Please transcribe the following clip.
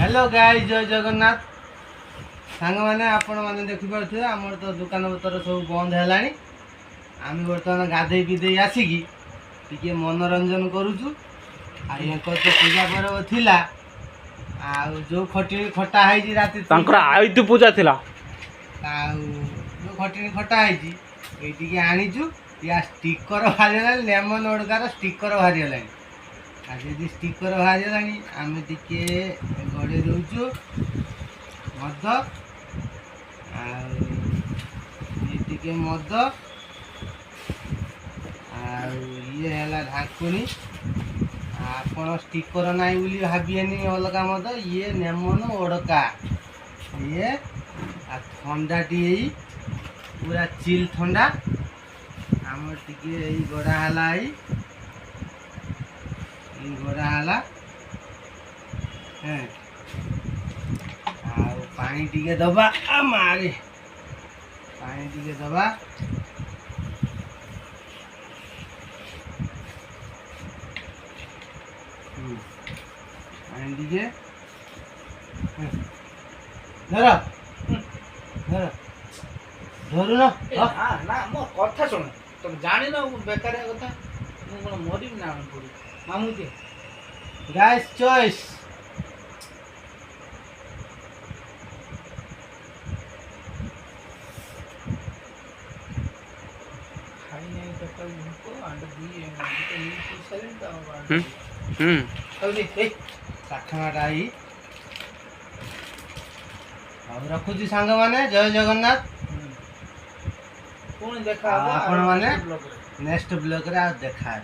hello guys जय जगन्नाथ सांग मैंने आपण मैंने देखिपे आम तो दुकान पतर सब बंद है आम बर्तमान गाधे पिधे आसिकी टी मनोरंजन करुचु तो पूजा पर्व थिला जो खटी खटा है राति आयुध पूजा थिला जो खटी खटा है ये आनीचु या स्टिकर बाहरी लेमन ओडकार स्टिकर बाहरी गला आज स्टिकर बाहरी गला आम टे गड़े दौचु मद टे मद ये है ढाकुणी आपण स्टिकर ना बोली भाविएनि अलग मद ये लेमन ओडका ये ठंडा टी पूरा चिल ठंडा आम टे गड़ा है गड़ा है पानी टी दबा मारे पानी टी दबा पानी टी धर धर धरू ना ना मो कथा सुन तुम जानी ना बेकार कथा मु मरी ना पड़ी मामू के गाइस चॉइस खाई नहीं बेकार उनको अंडा दी तो ये साइलेंट का अब दे काठमाटा आई और रखुची सांग माने जय जगन्नाथ पुणी देखा आपण माने नेक्स्ट ब्लॉग रे देखा